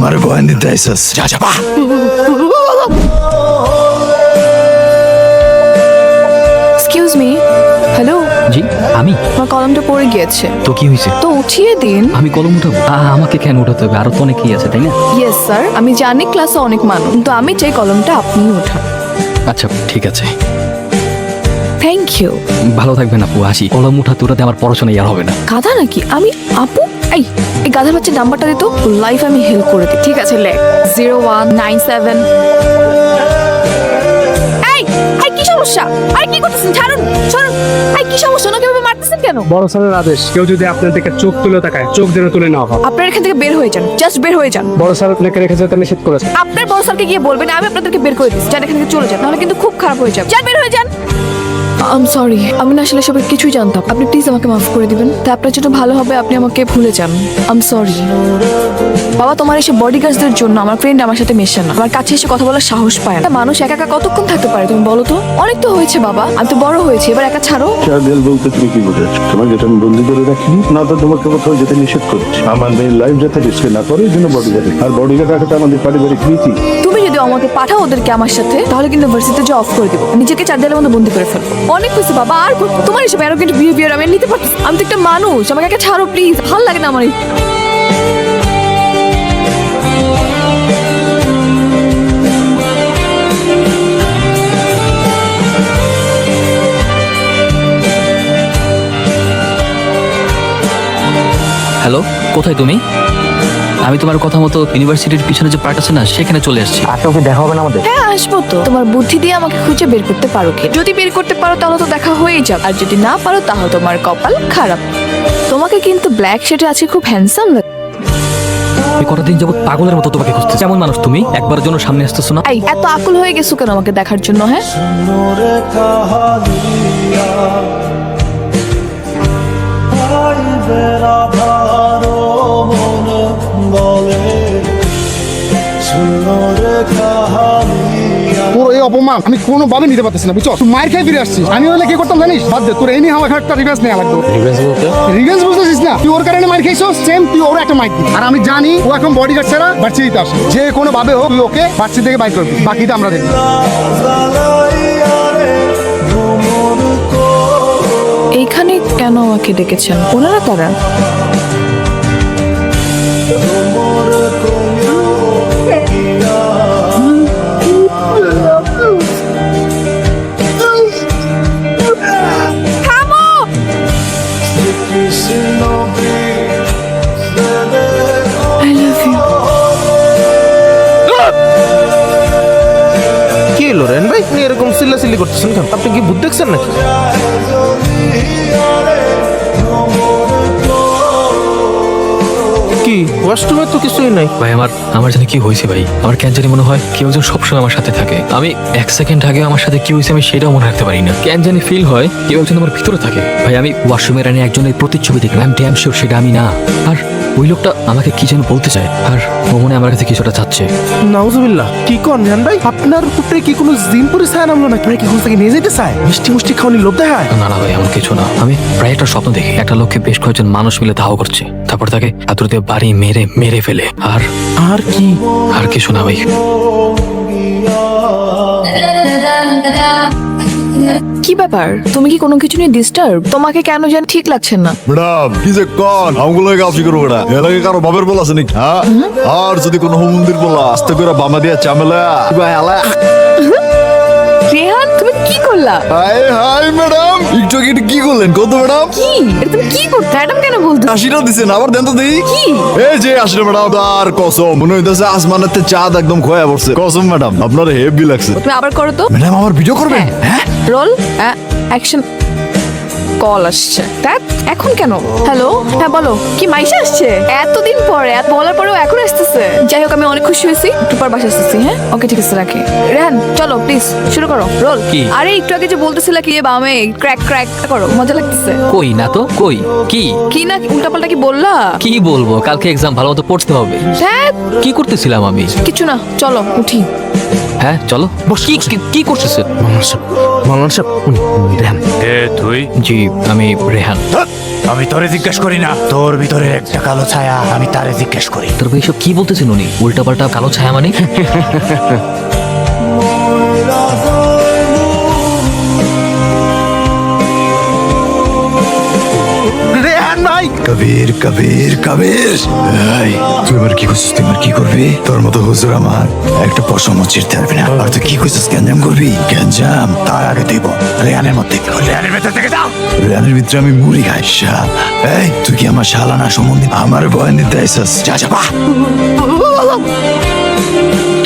আমার বয়ান দিতে আইসস, যা যা বাহ। Excuse me, hello. জি আমি। আমার কলমটা পড়ে গিয়েছে। তো কি হয়েছে? তো উঠিয়ে দিন। আমি কলম উঠাবো? আমাকে কেন উঠাতে হবে? আরো তো অনেকেই আছে তাই না? ইয়েস স্যার, আমি জানি ক্লাসে অনেক মানুষ, কিন্তু আমি চাই কলমটা আপনি উঠান। আচ্ছা ঠিক আছে, থ্যাংক ইউ। ভালো থাকবেন আপু, আসি। কলম উঠাতে উঠাতে আমার পড়াশোনা আর হবে না। গাধা নাকি আমি? আপু এই এই গাধার বাচ্চার নাম্বারটা দিত, লাইফ আমি হেল্প করে দিই। ঠিক আছে, লেখ 0197। এই এই কি সমস্যা? আরে কি করতেছেন? ছাড়ুন ছাড়ুন। এই কি সমস্যা? ওনাকে এভাবে মারতেছেন কেন? বড় স্যারের আদেশ, কেউ যদি আপনার দিকে চোখ তুলে তাকায়, চোখ যেন তুলে নেওয়া হয়। আপনারা এখান থেকে বের হয়ে যান, জাস্ট বের হয়ে যান। বড় স্যার আপনাকে রেখে যেতে নিষেধ করেছে। আপনার বড় স্যারকে গিয়ে বলবেন আমি আপনাদেরকে বের করে দিচ্ছি, যান এখান থেকে চলে যান, নাহলে কিন্তু খুব খারাপ হয়ে যাবে। যান, বের হয়ে যান। আম সরি, আমি না আসলে সবাই কিছুই জানতাম। আপনি প্লিজ আমাকে মাফ করে দিবেন, তা আপনার জন্য ভালো হবে আপনি আমাকে ভুলে যান। আম সরি বাবা, তোমার এসে বডিগার্ডদের জন্য আমার ফ্রেন্ড আমার সাথে মেশে না, আমার কাছে এসে কথা বলার সাহস পায় না। মানুষ একা একা কতক্ষণ থাকতে পারে তুমি বলো তো? অনেক তো হয়েছে বাবা, আমি তো বড় হয়েছি, এবার একা ছাড়ো। ট্রাভেল বলতে তুমি কি বোঝাচ্ছ? তোমাকে যেটা আমি বন্দি করে রাখিনি, না তো তোমাকে কোথাও যেতে নিষেধ করছি। আমার মেয়ের লাইফ যাতে রিস্ক না করে, এই জন্য বডিগার্ড। আর বডিগার্ড রাখাটা আমাদের পারিবারিক নীতি। তুমি যদি আমাকে পাঠাও ওদেরকে আমার সাথে, তাহলে কিন্তু ভার্সিটিতে জব করে দেবো, নিজেকে 4 দেয়ালের মধ্যে বন্দি করে ফেলবো। অনেক হয়েছে বাবা, আর তোমার এসব অ্যারোগেন্ট বিহেভিয়ার আমি নিতে পারছি। আমি তো একটা মানুষ, আমাকে একা ছাড়ো প্লিজ, ভালো লাগে না আমার এই। হ্যালো, কোথায় তুমি? আমি তোমার কথা মতো ইউনিভার্সিটির পিছনে যে পার্ক আছে না, সেখানে চলে আসছি। আর তোকে দেখা হবে না আমাদের? হ্যাঁ আসবো তো, তোমার বুদ্ধি দিয়ে আমাকে খুঁজে বের করতে পারো কি? যদি বের করতে পারো তাহলে তো দেখা হয়েই যাবে, আর যদি না পারো তাহলে তোমার কপাল খারাপ। তোমাকে কিন্তু ব্ল্যাক শার্টে আছে খুব হ্যান্ডসাম লাগে। আমি কটা দিন যাবত পাগলের মতো তোমাকে খুঁজতে। কেমন মানুষ তুমি? একবারের জন্য সামনে আসতেছো না? এই এত আকুল হয়ে গেছো কেন আমাকে দেখার জন্য? হ্যাঁ তোর এই অপমান আমি কোনোভাবে নিতে পারতেছি না, বুঝছো? তুই মায়ের খেয়ে ফিরে আসছিস। আমি হলে কি করতাম জানিস? বাদ দে, তোর এই নিয়ে আমার একটা রিভেন্স নেওয়া লাগতো। রিভেন্স বুঝতেছিস না? তুই ওর কারণে মার খাইছো, সেম তুই ওর একটা মাইক দিবি। আর আমি জানি ও এখন বডিগার্ড ছাড়া ভার্সিটিতে আসে, যে কোনো ভাবে হোক তুই ওকে ভার্সিটি থেকে বাইর করবি, বাকিটা আমরা দেখবো। এইখানে কেন আমাকে ডেকেছেন? ওনারা তারা কি হলো রেন ভাই, আপনি এরকম চিল্লাচিল্লি করতেছেন কেন? আপনি কি ভূত দেখছেন নাকি? কি ওয়াশরুমে তো কিছুই নাই। ভাই আমার জানি কি হয়েছে ভাই। আমার কেন জানি মনে হয় কেউ একজন সবসময় আমার সাথে থাকে। আমি 1 সেকেন্ড আগে আমার সাথে কি হয়েছে আমি সেটাও মনে রাখতে পারি না। কেন জানি ফিল হয় কেউ একজন আমার ভিতরে থাকে। ভাই আমি ওয়াশরুমের রানে একজনের প্রতিচ্ছবি দেখলাম, আমি ড্যাম শিওর সেটা আমি না। আর ওই লোকটা আমাকে কি যেন বলতে চায়, আর ও মনে হয় আমার কাছে কিছুটা চাচ্ছে। নাউজুবিল্লাহ, কি কোন রেন ভাই? আপনার উপরে কি কোনো জিন পরে ছায়া নামলো নাকি? আপনার কি কোন থেকে নিয়ে যেতে চায়? মিষ্টি মুষ্টি খাওয়ানি লোভ দেখায়? না না ভাই, এমন কিছু না। আমি প্রায় একটা স্বপ্ন দেখি, একটা লোককে বেশ কয়েকজন মানুষ মিলে দাহ করছে, তারপর তাকে হাতুড়ি দিয়ে বাড়ি মেরে মেরে ফেলে। আর আর কি? আর কিছু না ভাই। কি ব্যাপার? তুমি কি কোনো কিছু নিয়ে ডিস্টার্ব? তোমাকে কেন যেন ঠিক লাগছে না। ম্যাডাম কি যে কন, আমগুলো কাফি করবো না। এলাকে কারো বাপের বলা আছে নাকি? হ্যাঁ, আর যদি কোনো মন্দির বলা আস্তে করে বামা দিয়া চামেলা হেলা। রেহান তুমি কি করলা? হাই হাই ম্যাডাম, একটু আগে এটা কি করলেন কত ম্যাডাম? কি এটা তুমি কি করতে? ম্যাডাম কেন বলতো? আশিটা দিছেন, আবার দেন তো দেখি। কি? এই যে আসলে ম্যাডাম, আর কসম মনে হইতেছে আসমানের চাঁদ একদম খোয়া পড়ছে। কসম ম্যাডাম, আপনার হেভি লাগছে। তুমি আবার করো তো। ম্যাডাম আমার ভিডিও করবেন? হ্যাঁ রোল অ্যাকশন। কল আসছে। দেখ এখন কেন? হ্যালো, হ্যাঁ বলো। কি মাইশা আসছে? এতদিন পরে, এত বলার পরেও এখন আসতেছে। যাই হোক আমি অনেক খুশি হয়েছি, একটু পর বাসা আসতেছি। হ্যাঁ ওকে ঠিক আছে, রাখি। রেহান চলো প্লিজ শুরু করো রোল। কি? আরে একটু আগে যে বলতেছিলা কি বামে ক্র্যাক ক্র্যাক করো, মজা লাগতেছে। কই না তো, কই কি কি না উল্টাপাল্টা কি বললা? কি বলবো? কালকে এক্সাম, ভালো মতো পড়তে হবে। হ্যাঁ কি করতেছিলাম আমি? কিছু না, চলো উঠি। হ্যাঁ চলো। কি করতেছে? মামলান সাহেব, মামলান সাহেব, উনি রেন এ তুই জি আমি রেহান। আমি তোরে জিজ্ঞেস করি না, তোর ভিতরে একটা কালো ছায়া, আমি তারে জিজ্ঞেস করি। তোর ভাই এসব কি বলতেছেন উনি? উল্টাপাল্টা কালো ছায়া মানে? রেহান ভাই, কবির কবির কবির, এই তুই আমার কি করছিস? তুই আমার কি করবি? তোর মতো হুজুর আমার একটা পশমও ছিঁড়তে পারবি না। আর তুই কি করছিস? গ্যাঞ্জাম করবি? গ্যাঞ্জাম তার আগে দিব রেহানের মধ্যে। রেহানের ভেতর থেকে যাও। রেহানের ভিতরে আমি মুড়ি খাই। শালা, এই তুই কি আমার শালানা সম্বন্ধে আমার ভয় নিতে আইসস? যা যা বাহ।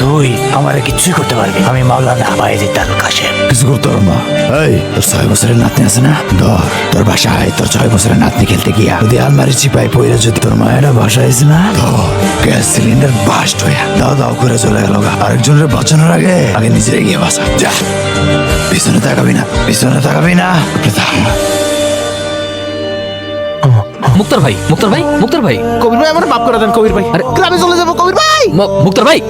তুই আমারে কিছুই করতে পারবি, আমি মাওলানা বায়েজিদ আল কাশেম। কিছু করতে পারবো না। এই তোর 6 বছরের নাতনি আছে না? ধর তোর বাসায় তোর 6 বছরের নাতনি খেলতে গিয়া যদি আলমারি চিপাই পইরা যদি তোর মায়েরা বাসায় আছে না, ধর গ্যাস সিলিন্ডার বাস্ট হয়ে দাও দাও করে চলে গেল। আরেকজনের বাঁচানোর আগে আগে নিজের গিয়ে বাঁচা। যা, পিছনে তাকাবি না, পিছনে তাকাবি না। মুক্তার ভাই, মুক্তার ভাই, মুক্তার ভাই, কবির ভাই আমার মাফ করে দেন কবির ভাই। আরে- গ্রামে চলে যাবো কবির ভাই। মুক্তার ভাই।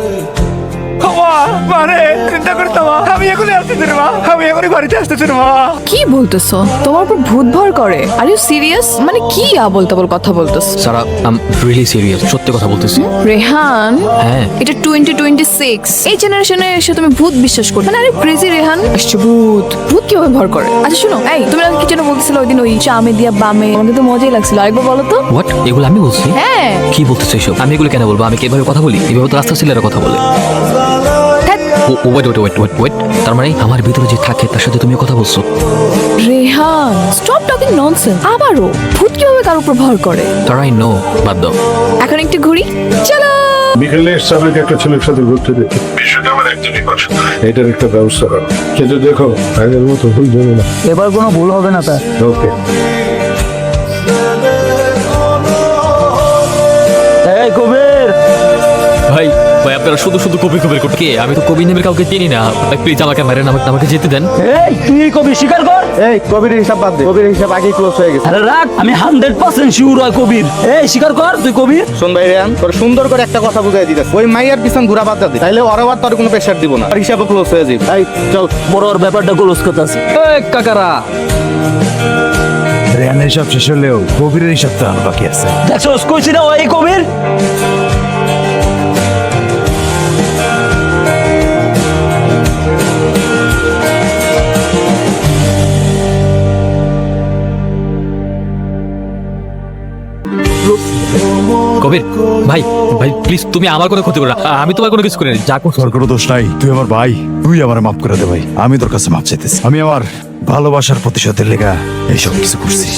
মানে চিন্তা করতে মা, আমি এখনই আসতেছি রে মা, আমি এখনই বাড়িতে আসতেছি রে মা। কি বলতেছো? তোমার উপর ভূত ভর করে? Are you serious? মানে কি আবল তাবল কথা বলতেছো? সারা আম রিয়েলি সিরিয়াস, সত্যি কথা বলতেছি। রেহান, হ্যাঁ। এটা 2026, এই জেনারেশনে এসে তুমি ভূত বিশ্বাস করবে? মানে আরে ক্রেজি রেহান, আসছে ভূত। ভূত কিভাবে ভর করে? আচ্ছা শোনো, এই তুমি আমাকে কি যেন বলতেছিলে ওই দিন, ওই চামে দিয়া বামে, আমাকে তো মজাই লাগছিল। আরেকবার বলো তো। হোয়াট? এগুলো আমি বলছি? হ্যাঁ। কি বলতেছো এসব? আমি এগুলো কেন বলবো? আমি কি এভাবে কথা বলি? এভাবে তো রাস্তা ছেলেরা কথা বলে। Wait wait wait wait wait, তার মানে আমার ভিতরে যে থাকে তার সাথে তুমি কথা বলছো? Rehan, stop talking nonsense. আবারও ভূত কিভাবে কার উপর ভর করে? তার আই নো, বাদ দাও। এখন একটু ঘুরি, চলো। বিকেলে এসছে আমাকে একটা ছেলের সাথে ঘুরতে দেখি, বিষয়টা আমার একদমই পছন্দ হয় না। এটার একটা ব্যবস্থা করো, কিন্তু দেখো আগের মতো ভুল যাবে না। এবার কোনো ভুল হবে না স্যার। ওকে। এই কবির, ভাই ভাই আপনারা শুধু শুধু কবি কবি করতে কে? আমি তো কবি নেমের কাউকে চিনি না। ভাই প্লিজ আমাকে মারেন, আমাকে যেতে দেন। এই তুই কবি স্বীকার কর। এই কবির হিসাব বাদ দে, কবির হিসাব আগেই ক্লোজ হয়ে গেছে। আরে রাখ, আমি 100% শিওর হয় কবির। এই স্বীকার কর তুই কবির। শোন ভাই রেহান, তোর সুন্দর করে একটা কথা বুঝাই দিতেছে, ওই মাইয়ার পিছন ঘুরা বাদ দে, তাইলে ওরা আর তোর কোনো প্রেশার দিব না, আর হিসাবও ক্লোজ হয়ে যাবে। এই চল। বড় ওর ব্যাপারটা ক্লোজ করতেছে। এই কাকারা, রেহানের হিসাব শেষ হলেও কবিরের হিসাব তো আর বাকি আছে। দেখছস কইছি না ওই কবির। কবির ভাই, ভাই প্লিজ তুমি আমার কোনো ক্ষতি করো না। আমি তোমার কোনো কিছু করি না। যা করছো তোর কোনো দোষ নাই, তুই আমার ভাই, তুই আমার মাফ করে দে ভাই। আমি তোর কাছে মাফ চাইতেছি। আমি আমার ভালোবাসার প্রতিশোধের লেগা এইসব কিছু করছি।